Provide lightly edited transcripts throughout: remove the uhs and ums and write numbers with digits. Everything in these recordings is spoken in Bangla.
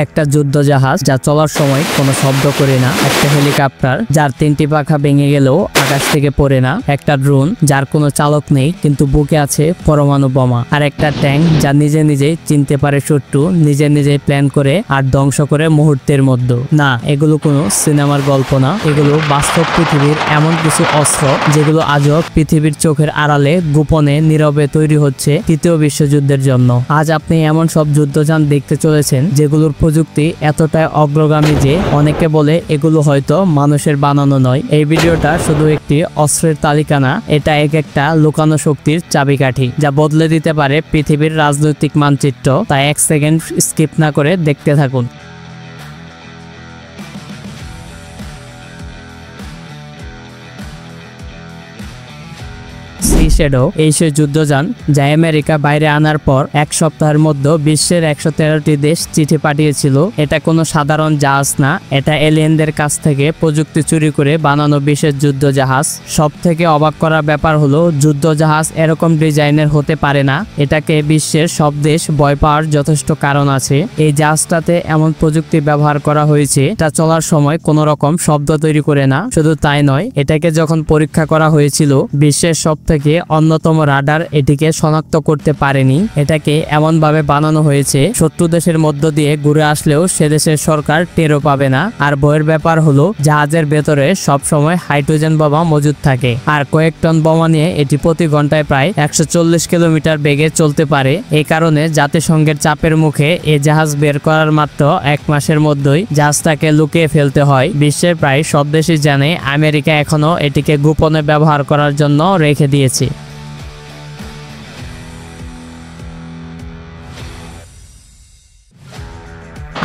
একটা যুদ্ধ জাহাজ যা চলার সময় কোনো শব্দ করে না, একটা হেলিকপ্টার যার 3টি পাখা ভেঙে গেলেও আকাশ থেকে পড়ে না, একটা ড্রোন যার কোনো চালক নেই কিন্তু বুকে আছে পরমাণু বোমা, আর একটা ট্যাঙ্ক যা নিজে নিজেই চিনতে পারে শত্রু, নিজে নিজেই প্ল্যান করে আর ধ্বংস করে মুহূর্তের মধ্যে। না, এগুলো কোনো সিনেমার গল্প না, এগুলো বাস্তব পৃথিবীর এমন কিছু অস্ত্র যেগুলো আজও পৃথিবীর চোখের আড়ালে গোপনে নীরবে তৈরি হচ্ছে তৃতীয় বিশ্বযুদ্ধের জন্য। আজ আপনি এমন সব যুদ্ধযান দেখতে চলেছেন যেগুলোর প্রযুক্তি এতটাই অগ্রগামী যে অনেকে বলে এগুলো হয়তো মানুষের বানানো নয়। এই ভিডিওটা শুধু একটি অস্ত্রের তালিকা না, এটা একটা লুকানো শক্তির চাবিকাঠি যা বদলে দিতে পারে পৃথিবীর রাজনৈতিক মানচিত্র। তাই 1 সেকেন্ড স্কিপ না করে দেখতে থাকুন। সি শ্যাডো এই সেই যুদ্ধযান যা আমেরিকা বাইরে আনার পর 1 সপ্তাহের মধ্যে বিশ্বের 113টি দেশ চিঠি পাঠিয়েছিল। এটা কোনো সাধারণ জাহাজ না, এটা এলিয়েনদের কাছ থেকে প্রযুক্তি চুরি করে বানানো বিশেষ যুদ্ধ জাহাজ। সব থেকে অবাক করার ব্যাপার হলো যুদ্ধ জাহাজ এরকম ডিজাইনের হতে পারে না। এটাকে বিশ্বের সব দেশ ভয় পাওয়ার যথেষ্ট কারণ আছে। এই জাহাজটাতে এমন প্রযুক্তি ব্যবহার করা হয়েছে এটা চলার সময় কোনো রকম শব্দ তৈরি করে না। শুধু তাই নয়, এটাকে যখন পরীক্ষা করা হয়েছিল বিশ্বের সব থেকে অন্যতম রাডার এটিকে শনাক্ত করতে পারেনি। এটাকে এমন ভাবে বানানো হয়েছে শত্রু দেশের মধ্য দিয়ে ঘুরে আসলেও সে দেশের সরকার টেরও পাবে না। আর ভয়ের ব্যাপার হলো জাহাজের ভেতরে সব সময় হাইড্রোজেন বোমা মজুদ থাকে, আর কয়েক টন বোমা নিয়ে এটি প্রতি ঘন্টায় প্রায় 140 কিলোমিটার বেগে চলতে পারে। এই কারণে জাতিসংঘের চাপের মুখে এই জাহাজ বের করার মাত্র 1 মাসের মধ্যেই জাহাজটাকে লুকিয়ে ফেলতে হয়। বিশ্বের প্রায় সব দেশই জানে আমেরিকা এখনো এটিকে গোপনে ব্যবহার করার জন্য রেখে দিয়েছে।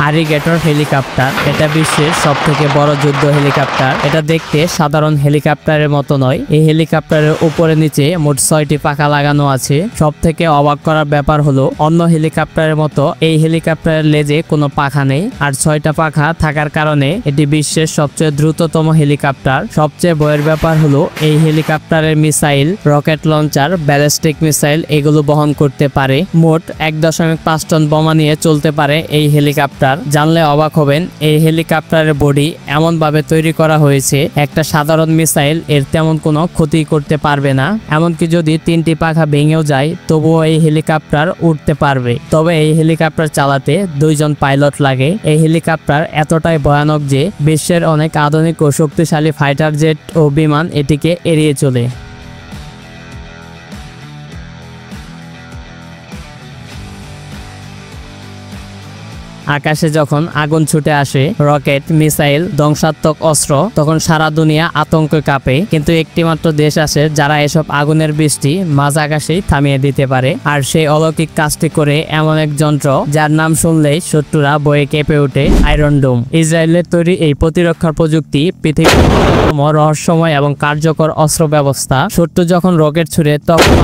আরিগেটর হেলিকপ্টার এটা বিশ্বের সবথেকে বড় যুদ্ধ হেলিকপ্টার। এটা দেখতে সাধারণ হেলিকপ্টারের মতো নয়। এই হেলিকপ্টারের উপরে নিচে মোট 6টি পাখা লাগানো আছে। সব থেকে অবাক করার ব্যাপার হলো অন্য হেলিকপ্টারের মতো এই হেলিকপ্টারের লেজে কোনো পাখা নেই, আর 6টা পাখা থাকার কারণে এটি বিশ্বের সবচেয়ে দ্রুততম হেলিকপ্টার। সবচেয়ে ভয়ের ব্যাপার হলো এই হেলিকপ্টারের missile, rocket launcher, ballistic missile এগুলো বহন করতে পারে। মোট 1.5 টন বোমা নিয়ে চলতে পারে এই হেলিকপ্টার। জানলে অবাক হবেন এই হেলিকপ্টারের বডি এমন ভাবে তৈরি করা হয়েছে একটা সাধারণ মিসাইল এর তেমন কোনো ক্ষতি করতে পারবে না। এমনকি যদি 3টি পাখা ভেঙেও যায় তবুও এই হেলিকপ্টার উঠতে পারবে। তবে এই হেলিকপ্টার চালাতে 2 জন পাইলট লাগে। এই হেলিকপ্টার এতটাই ভয়ানক যে বিশ্বের অনেক আধুনিক ও শক্তিশালী ফাইটার জেট ও বিমান এটিকে এড়িয়ে চলে। আকাশে যখন আগুন ছুটে আসে, রকেট, মিসাইল, ধ্বংসাত্মক অস্ত্র, তখন সারা দুনিয়া আতঙ্কে কাঁপে। কিন্তু একটি মাত্র দেশ আছে যারা এসব আগুনের বৃষ্টি মাঝ আকাশেই থামিয়ে দিতে পারে, আর সেই অলৌকিক কাজটি করে এমন এক যন্ত্র যার নাম শুনলেই শত্রুরা ভয়ে কেঁপে ওঠে, আয়রন ডোম। ইসরায়েলের তৈরি এই প্রতিরক্ষার প্রযুক্তি পৃথিবীর অন্যতম রহস্যময় এবং কার্যকর অস্ত্র ব্যবস্থা। শত্রু যখন রকেট ছুড়ে তখন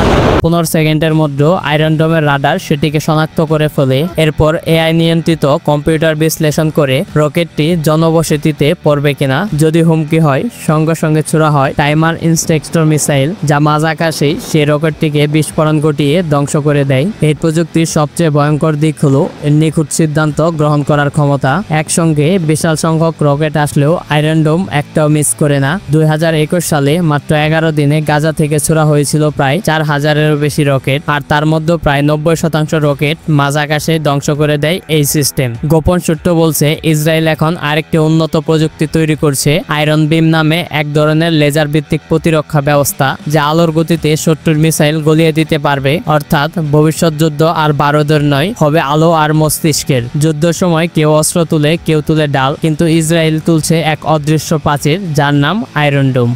15 সেকেন্ডের মধ্যে আয়রন ডোমের রাডার সেটিকে শনাক্ত করে ফেলে। এরপর এআই নিয়ন্ত্রিত কম্পিউটার বিশ্লেষণ করে রকেটটি জনবসতিতে পড়বে কিনা। যদি হুমকি হয় সঙ্গে সঙ্গে ছোড়া হয় টাইমার ইনস্ট্রাক্টর মিসাইল, যা মাঝ আকাশেই সেই রকেটটিকে বিস্ফোরণ ঘটিয়ে ধ্বংস করে দেয়। এই প্রযুক্তির সবচেয়ে ভয়ঙ্কর দিক হলো নিখুঁত সিদ্ধান্ত গ্রহণ করার ক্ষমতা। একসঙ্গে বিশাল সংখ্যক রকেট আসলেও আয়রন ডোম একটাও মিস করে না। 2021 সালে মাত্র 11 দিনে গাজা থেকে ছোড়া হয়েছিল প্রায় 4000-এরও বেশি রকেট, আর তার মধ্যে প্রায় 90% রকেট মাঝ আকাশে ধ্বংস করে দেয় এই সিস্টেম। গোপন সূত্র বলছে ইসরায়েল এখন আরেকটি উন্নত প্রযুক্তি তৈরি করছে, আয়রন বিম নামে এক ধরনের লেজার ভিত্তিক প্রতিরক্ষা ব্যবস্থা যা আলোর গতিতে শত্রুর মিসাইল গলিয়ে দিতে পারবে। অর্থাৎ ভবিষ্যৎ যুদ্ধ আর বারুদের নয়, হবে আলো আর মস্তিষ্কের। যুদ্ধের সময় কেউ অস্ত্র তুলে, কেউ তুলে ডাল, কিন্তু ইসরায়েল তুলছে এক অদৃশ্য প্রাচীর যার নাম আয়রন ডোম।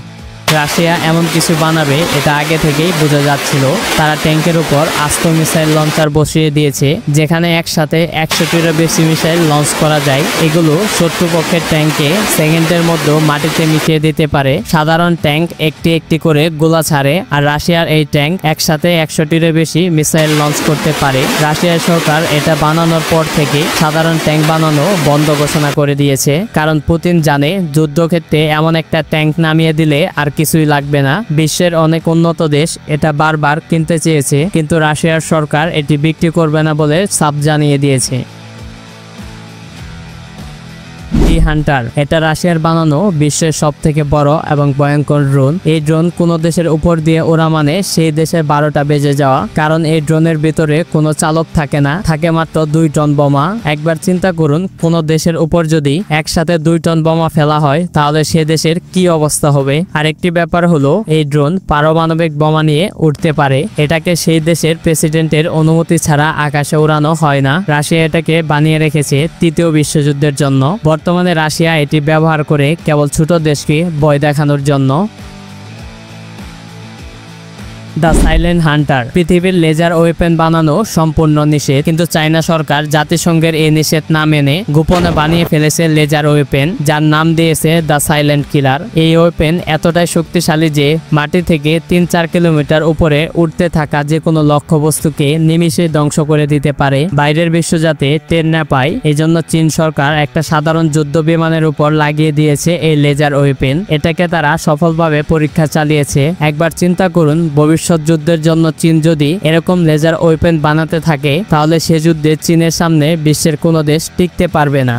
রাশিয়া এমন কিছু বানাবে এটা আগে থেকেই বোঝা যাচ্ছিল। তারা ট্যাঙ্কের উপর আস্ত মিসাইল লঞ্চার বসিয়ে দিয়েছে যেখানে একসাথে 100টিরও বেশি মিসাইল লঞ্চ করা যায়। এগুলো শত্রুপক্ষের ট্যাঙ্কে সেকেন্ডের মধ্যে মাটিতে মিশিয়ে দিতে পারে। সাধারণ ট্যাঙ্ক একটি একটি করে গোলা ছাড়ে, আর রাশিয়ার এই ট্যাঙ্ক একসাথে 100টিরও বেশি মিসাইল লঞ্চ করতে পারে। রাশিয়ার সরকার এটা বানানোর পর থেকে সাধারণ ট্যাঙ্ক বানানো বন্ধ ঘোষণা করে দিয়েছে, কারণ পুতিন জানে যুদ্ধক্ষেত্রে এমন একটা ট্যাঙ্ক নামিয়ে দিলে আর কিছুই লাগবে না। বিশ্বের অনেক উন্নত দেশ এটা বারবার কিনতে চেয়েছে, কিন্তু রাশিয়ার সরকার এটি বিক্রি করবে না বলে সাফ জানিয়ে দিয়েছে। হান্টার। এটা রাশিয়ার বানানো বিশ্বের সবথেকে বড় এবং ভয়ঙ্কর ড্রোন। এই ড্রোন কোনো দেশের উপর দিয়ে ওড়া মানে সেই দেশের 12টা বেজে যাওয়া, কারণ এই ড্রোনের ভিতরে কোনো চালক থাকে না, থাকে মাত্র 2 টন বোমা। একবার চিন্তা করুন, কোনো দেশের উপর যদি একসাথে 2 টন বোমা ফেলা হয় তাহলে সে দেশের কি অবস্থা হবে। আরেকটি ব্যাপার হলো এই ড্রোন পারমাণবিক বোমা নিয়ে উঠতে পারে। এটাকে সেই দেশের প্রেসিডেন্টের অনুমতি ছাড়া আকাশে উড়ানো হয় না। রাশিয়া এটাকে বানিয়ে রেখেছে তৃতীয় বিশ্বযুদ্ধের জন্য। বর্তমানে রাশিয়া এটি ব্যবহার করে কেবল ছোট দেশকে ভয় দেখানোর জন্য। The silent Hunter. পৃথিবীর লেজার ওয়েপেন বানানো সম্পূর্ণ নিষেধ, কিন্তু চায়না সরকার জাতিসংঘের এই নিষেধ না মেনে গোপনে বানিয়ে ফেলেছে লেজার ওয়েপেন, যার নাম দিয়েছে দ্য সাইলেন্ট কিলার। এই ওয়েপেন এতটাই শক্তিশালী যে মাটি থেকে 3-4 কিলোমিটার উপরে উঠতে থাকা যে কোনো লক্ষ্যবস্তুকে নিমিষে ধ্বংস করে দিতে পারে। বাইরের বিশ্ব যাতে টের না পায়, এই জন্য চীন সরকার একটা সাধারণ যুদ্ধ বিমানের উপর লাগিয়ে দিয়েছে এই লেজার ওয়েপেন। এটাকে তারা সফলভাবে পরীক্ষা চালিয়েছে। একবার চিন্তা করুন, ভবিষ্যৎ যুদ্ধের জন্য চীন যদি এরকম লেজার ওয়েপেন বানাতে থাকে তাহলে সে যুদ্ধে চীনের সামনে বিশ্বের কোনো দেশ টিকতে পারবে না।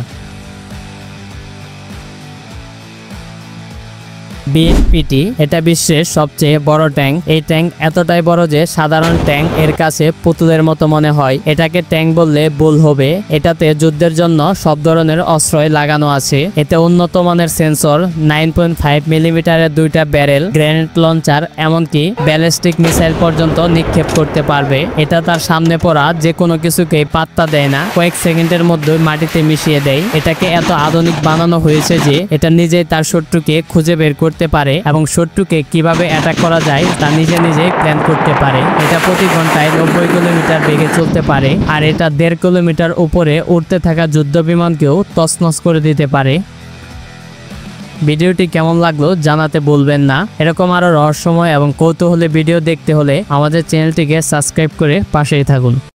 বিএনপিটি এটা বিশ্বের সবচেয়ে বড় ট্যাঙ্ক। এই ট্যাঙ্ক এতটাই বড় যে সাধারণ ট্যাঙ্ক এর কাছে পুতুলের মতো মনে হয়। এটাকে ট্যাঙ্ক বললে ভুল হবে। এটাতে যুদ্ধের জন্য সব ধরনের অস্ত্রই লাগানো আছে। এতে উন্নত মানের সেন্সর, 9.5 মিলিমিটারের 2টা ব্যারেল, গ্রেনেড লঞ্চার, এমনকি ব্যালিস্টিক মিসাইল পর্যন্ত নিক্ষেপ করতে পারবে। এটা তার সামনে পড়া যে কোনো কিছুকে পাত্তা দেয় না, কয়েক সেকেন্ডের মধ্যে মাটিতে মিশিয়ে দেয়। এটাকে এত আধুনিক বানানো হয়েছে যে এটা নিজেই তার শত্রুকে খুঁজে বের করতে পারে এবং শত্রুকে কিভাবে অ্যাটাক করা যায় তা নিজেই প্ল্যান করতে পারে। এটা প্রতি ঘন্টায় 90 কিলোমিটার বেগে চলতে পারে, আর এটা 1.5 কিলোমিটার উপরে উঠতে থাকা যুদ্ধ বিমানকেও তছনছ করে দিতে পারে। ভিডিওটি কেমন লাগলো জানাতে ভুলবেন না। এরকম আরো রহস্যময় এবং কৌতূহলী ভিডিও দেখতে হলে আমাদের চ্যানেলটিকে সাবস্ক্রাইব করে পাশেই থাকুন।